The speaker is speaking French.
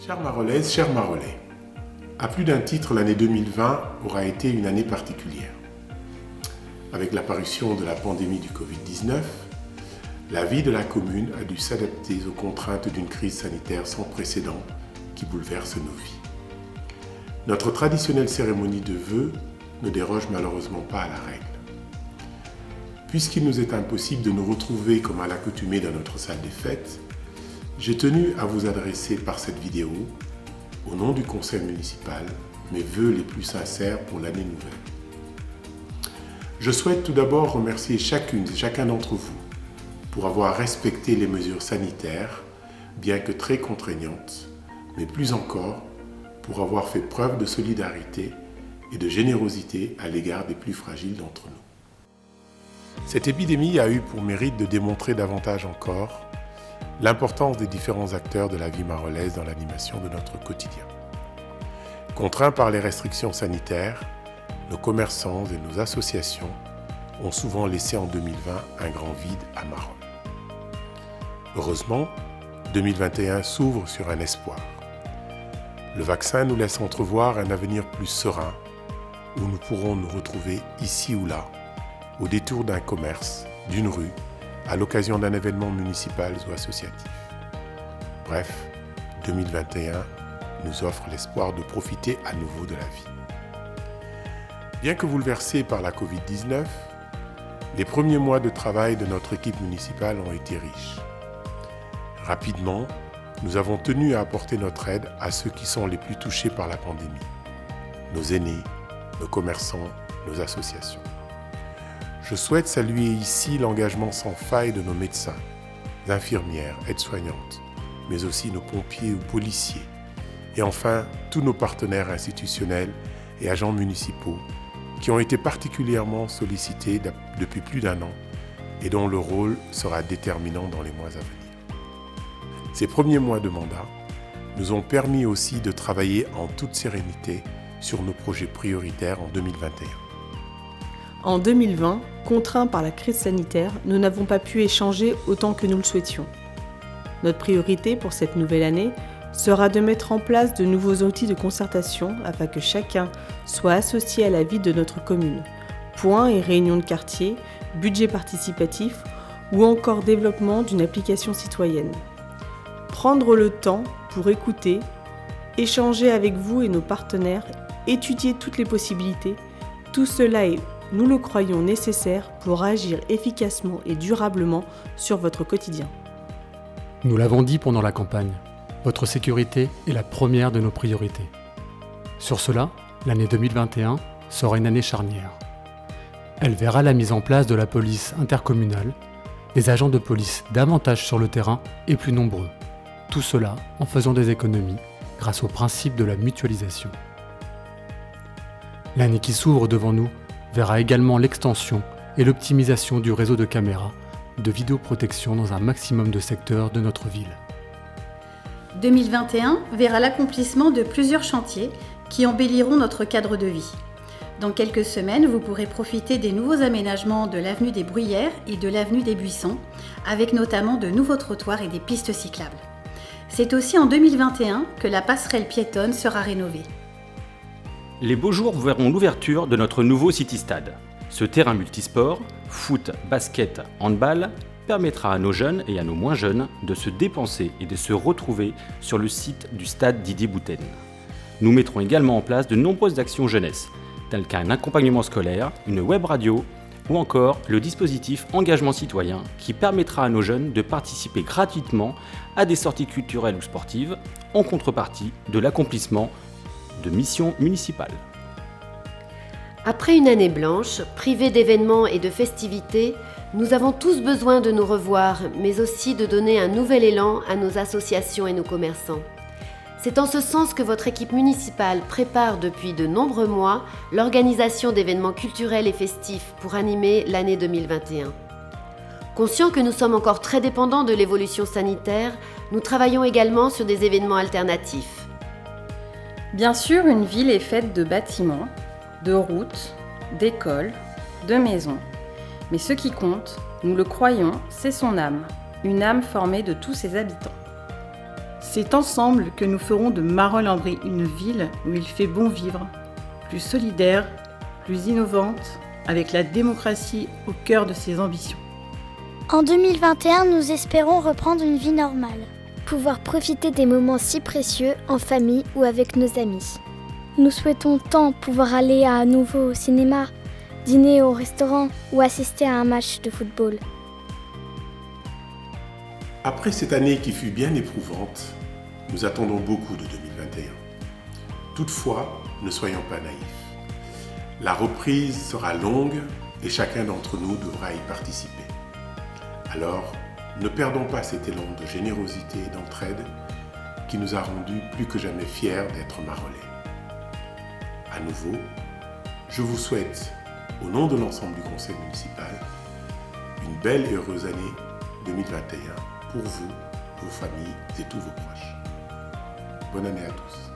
Chères Marolaises, chers Marolais, à plus d'un titre, l'année 2020 aura été une année particulière. Avec l'apparition de la pandémie du Covid-19, la vie de la commune a dû s'adapter aux contraintes d'une crise sanitaire sans précédent qui bouleverse nos vies. Notre traditionnelle cérémonie de vœux ne déroge malheureusement pas à la règle. Puisqu'il nous est impossible de nous retrouver comme à l'accoutumée dans notre salle des fêtes, j'ai tenu à vous adresser par cette vidéo, au nom du conseil municipal, mes vœux les plus sincères pour l'année nouvelle. Je souhaite tout d'abord remercier chacune et chacun d'entre vous pour avoir respecté les mesures sanitaires, bien que très contraignantes, mais plus encore pour avoir fait preuve de solidarité et de générosité à l'égard des plus fragiles d'entre nous. Cette épidémie a eu pour mérite de démontrer davantage encore l'importance des différents acteurs de la vie marolaise dans l'animation de notre quotidien. Contraints par les restrictions sanitaires, nos commerçants et nos associations ont souvent laissé en 2020 un grand vide à Marolles. Heureusement, 2021 s'ouvre sur un espoir. Le vaccin nous laisse entrevoir un avenir plus serein, où nous pourrons nous retrouver ici ou là, au détour d'un commerce, d'une rue, à l'occasion d'un événement municipal ou associatif. Bref, 2021 nous offre l'espoir de profiter à nouveau de la vie. Bien que bouleversés par la Covid-19, les premiers mois de travail de notre équipe municipale ont été riches. Rapidement, nous avons tenu à apporter notre aide à ceux qui sont les plus touchés par la pandémie, nos aînés, nos commerçants, nos associations. Je souhaite saluer ici l'engagement sans faille de nos médecins, infirmières, aides-soignantes, mais aussi nos pompiers ou policiers, et enfin tous nos partenaires institutionnels et agents municipaux qui ont été particulièrement sollicités depuis plus d'un an et dont le rôle sera déterminant dans les mois à venir. Ces premiers mois de mandat nous ont permis aussi de travailler en toute sérénité sur nos projets prioritaires en 2021. En 2020, contraints par la crise sanitaire, nous n'avons pas pu échanger autant que nous le souhaitions. Notre priorité pour cette nouvelle année sera de mettre en place de nouveaux outils de concertation afin que chacun soit associé à la vie de notre commune. Points et réunions de quartier, budget participatif ou encore développement d'une application citoyenne. Prendre le temps pour écouter, échanger avec vous et nos partenaires, étudier toutes les possibilités, tout cela est, nous le croyons, nécessaire pour agir efficacement et durablement sur votre quotidien. Nous l'avons dit pendant la campagne, votre sécurité est la première de nos priorités. Sur cela, l'année 2021 sera une année charnière. Elle verra la mise en place de la police intercommunale, des agents de police davantage sur le terrain et plus nombreux. Tout cela en faisant des économies grâce au principe de la mutualisation. L'année qui s'ouvre devant nous verra également l'extension et l'optimisation du réseau de caméras de vidéoprotection dans un maximum de secteurs de notre ville. 2021 verra l'accomplissement de plusieurs chantiers qui embelliront notre cadre de vie. Dans quelques semaines, vous pourrez profiter des nouveaux aménagements de l'avenue des Bruyères et de l'avenue des Buissons, avec notamment de nouveaux trottoirs et des pistes cyclables. C'est aussi en 2021 que la passerelle piétonne sera rénovée. Les beaux jours verront l'ouverture de notre nouveau City Stade. Ce terrain multisport, foot, basket, handball, permettra à nos jeunes et à nos moins jeunes de se dépenser et de se retrouver sur le site du stade Didier Boutaine. Nous mettrons également en place de nombreuses actions jeunesse, telles qu'un accompagnement scolaire, une web radio ou encore le dispositif Engagement citoyen qui permettra à nos jeunes de participer gratuitement à des sorties culturelles ou sportives en contrepartie de l'accomplissement de missions municipales. Après une année blanche, privée d'événements et de festivités, nous avons tous besoin de nous revoir, mais aussi de donner un nouvel élan à nos associations et nos commerçants. C'est en ce sens que votre équipe municipale prépare depuis de nombreux mois l'organisation d'événements culturels et festifs pour animer l'année 2021. Conscients que nous sommes encore très dépendants de l'évolution sanitaire, nous travaillons également sur des événements alternatifs. Bien sûr, une ville est faite de bâtiments, de routes, d'écoles, de maisons. Mais ce qui compte, nous le croyons, c'est son âme, une âme formée de tous ses habitants. C'est ensemble que nous ferons de Marolles-en-Brie une ville où il fait bon vivre, plus solidaire, plus innovante, avec la démocratie au cœur de ses ambitions. En 2021, nous espérons reprendre une vie normale, pouvoir profiter des moments si précieux en famille ou avec nos amis. Nous souhaitons tant pouvoir aller à nouveau au cinéma, dîner au restaurant ou assister à un match de football. Après cette année qui fut bien éprouvante, nous attendons beaucoup de 2021. Toutefois, ne soyons pas naïfs. La reprise sera longue et chacun d'entre nous devra y participer. Alors, ne perdons pas cet élan de générosité et d'entraide qui nous a rendus plus que jamais fiers d'être Marolais. À nouveau, je vous souhaite, au nom de l'ensemble du conseil municipal, une belle et heureuse année 2021 pour vous, vos familles et tous vos proches. Bonne année à tous.